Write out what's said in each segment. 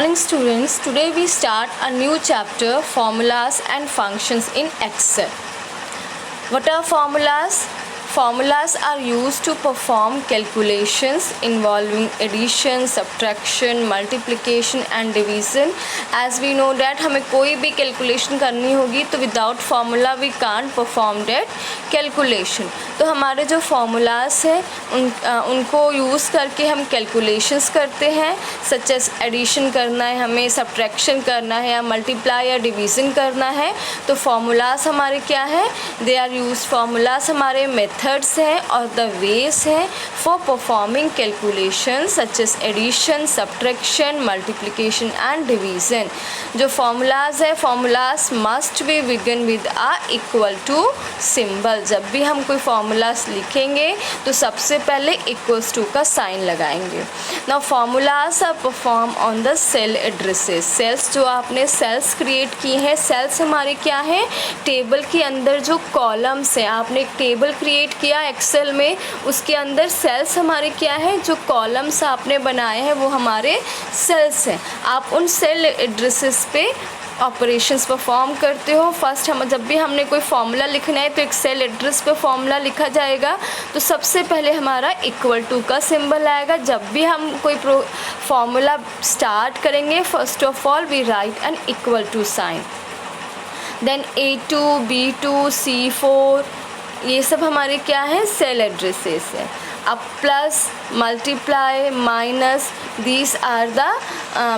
morning students. Today we start a new chapter, formulas and functions in Excel. What are formulas? Formulas are used to perform calculations involving addition, subtraction, multiplication and division. As we know that हमें कोई भी calculation करनी होगी तो without formula we can't perform that calculation. तो हमारे जो formulas हैं उनको यूज़ करके हम calculations करते हैं, such as addition करना है हमें, subtraction करना है या multiply या division करना है. तो formulas हमारे क्या हैं? They are used. formulas हमारे मेथड्स हैं और द वेज हैं for performing calculation such as addition, subtraction, multiplication and division. जो फार्मूलाज है, formulas must be begin with a equal to symbol. जब भी हम कोई फार्मूलाज लिखेंगे तो सबसे पहले इक्वल्स टू का साइन लगाएंगे. Now formulas are perform on the cell addresses. Cells जो आपने सेल्स क्रिएट की हैं, सेल्स हमारे क्या हैं? टेबल के अंदर जो कॉलम्स हैं, आपने एक टेबल क्रिएट किया एक्सेल में, उसके अंदर सेल्स हमारे क्या है? जो कॉलम्स आपने बनाए हैं वो हमारे सेल्स हैं. आप उन सेल एड्रेसेस पे ऑपरेशंस परफॉर्म करते हो. फर्स्ट हम जब भी हमने कोई फार्मूला लिखना है तो एक सेल एड्रेस पे फार्मूला लिखा जाएगा. तो सबसे पहले हमारा इक्वल टू का सिंबल आएगा. जब भी हम कोई फार्मूला स्टार्ट करेंगे, first of all we write an equal to sign. Then A2, B2, C4 ये सब हमारे क्या है? सेल एड्रेसेस है. अब plus, multiply, minus, these are the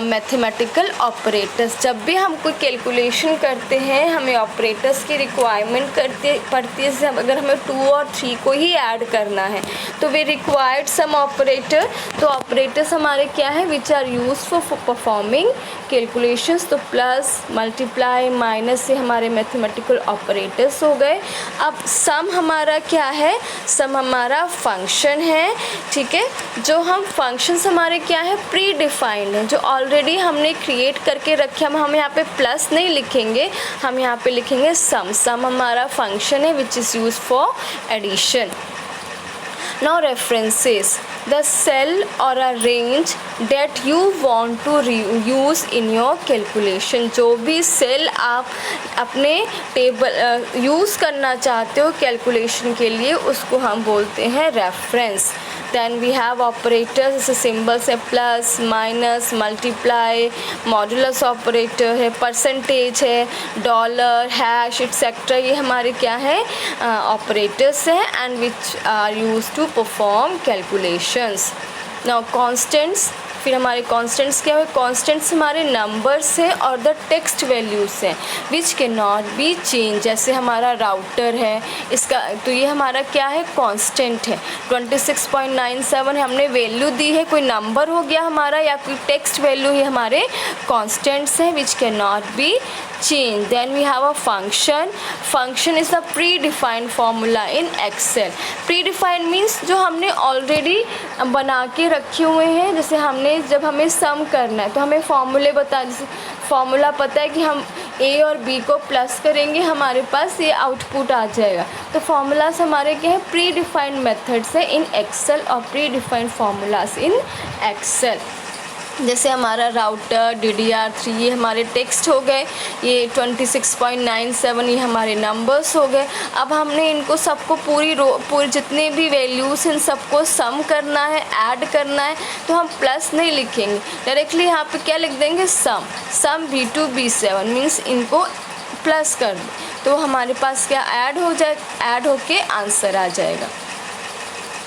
mathematical operators. जब भी हम कोई कैलकुलेशन करते हैं हमें ऑपरेटर्स की रिक्वायरमेंट पड़ती है. अगर हमें 2 और 3 को ही ऐड करना है तो वी रिक्वायर्ड सम ऑपरेटर. तो ऑपरेटर्स हमारे क्या है? Which are use for performing calculations. तो प्लस, मल्टीप्लाई, माइनस से हमारे मैथमेटिकल ऑपरेटर्स हो गए. अब सम हमारा क्या है? सम हमारा फंक्शन है. ठीक है, जो हम फंक्शंस हमारे क्या है? प्री डिफाइंड हैं, जो ऑलरेडी हमने क्रिएट करके रखे. हम यहाँ पे प्लस नहीं लिखेंगे, हम यहाँ पे लिखेंगे सम. सम हमारा फंक्शन है which is use for addition. Now references, the cell or a range that you want to use in your calculation. जो भी सेल आप अपने टेबल यूज़ करना चाहते हो कैलकुलेशन के लिए उसको हम बोलते हैं reference. Then we have operators. जैसे सिम्बल्स है plus, minus, multiply, modulus operator है, परसेंटेज है, डॉलर, हैश एक्सेट्रा. ये हमारे क्या है? ऑपरेटर्स हैं and which are use to perform calculations. Now constants. फिर हमारे कॉन्स्टेंट्स क्या है? कॉन्स्टेंट्स हमारे नंबर्स हैं और द टेक्स्ट वैल्यूज़ हैं which can not be change. जैसे हमारा राउटर है, इसका तो ये हमारा क्या है? कांस्टेंट है. 26.97 हमने वैल्यू दी है, कोई नंबर हो गया हमारा या कोई टेक्स्ट वैल्यू ही हमारे कांस्टेंट्स हैं which can not be change. Then we have a function. Function is a predefined formula in Excel. Predefined means जो हमने ऑलरेडी बना के रखे हुए हैं. जैसे हमने जब हमें सम करना है तो हमें फॉर्मूले जैसे फॉर्मूला पता है कि हम A और B को प्लस करेंगे हमारे पास ये आउटपुट आ जाएगा. तो फार्मूलाज हमारे क्या है? प्री डिफाइंड मेथड्स है इन एक्सेल और predefined formulas in Excel. जैसे हमारा राउटर, DDR3 ये हमारे टेक्स्ट हो गए, ये 26.97 ये हमारे नंबर्स हो गए. अब हमने इनको सबको पूरी जितने भी वैल्यूज़ इन सबको सम करना है, ऐड करना है. तो हम प्लस नहीं लिखेंगे, डायरेक्टली यहाँ पे क्या लिख देंगे? सम. सम B2 B7 मीन्स इनको प्लस कर दें तो हमारे पास क्या ऐड हो जाए, ऐड होके आंसर आ जाएगा.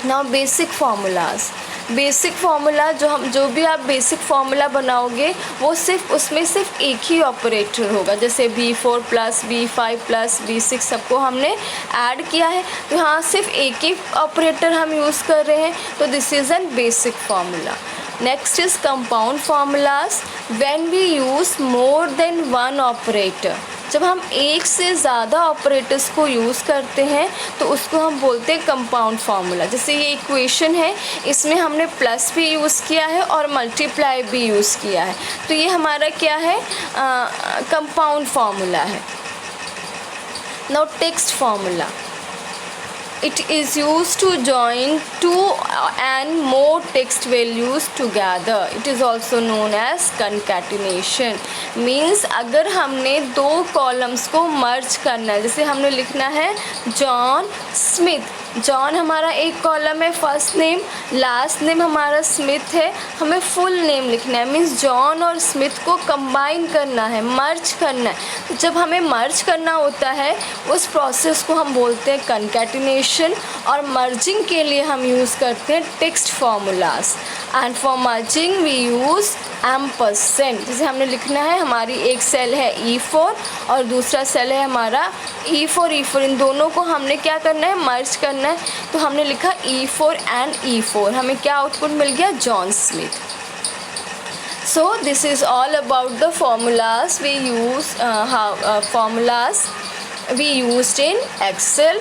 Now basic formulas. Basic formula जो भी आप बेसिक फार्मूला बनाओगे वो सिर्फ उसमें सिर्फ एक ही ऑपरेटर होगा. जैसे B4 plus, B5 plus, B6 सबको हमने ऐड किया है तो यहाँ सिर्फ एक ही ऑपरेटर हम यूज़ कर रहे हैं. तो this is an basic formula. Next is compound formulas. When we use more than one operator, जब हम एक से ज़्यादा ऑपरेटर्स को यूज़ करते हैं तो उसको हम बोलते हैं कंपाउंड फार्मूला. जैसे ये इक्वेशन है, इसमें हमने प्लस भी यूज़ किया है और मल्टीप्लाई भी यूज़ किया है. तो ये हमारा क्या है? कंपाउंड फार्मूला है. Now text formula. it is used to join two and more text values together. It is also known as concatenation. Means अगर हमने दो कॉलम्स को मर्ज करना है, जैसे हमने लिखना है जॉन स्मिथ, जॉन हमारा एक कॉलम है, फर्स्ट नेम, लास्ट नेम हमारा स्मिथ है, हमें फुल नेम लिखना है। मीन्स जॉन और स्मिथ को कंबाइन करना है, मर्ज करना है। तो जब हमें मर्ज करना होता है उस प्रोसेस को हम बोलते हैं कंकैटिनेशन, और मर्जिंग के लिए हम यूज़ करते हैं text formulas. And for merging we use ampersand. जैसे हमने लिखना है हमारी एक सेल है E4 और दूसरा सेल है हमारा E4, इन दोनों को हमने क्या करना है, मर्ज करना है। तो हमने लिखा E4 एंड E4, हमें क्या आउटपुट मिल गया, John Smith. So this is all about the formulas we use, formulas we used in Excel.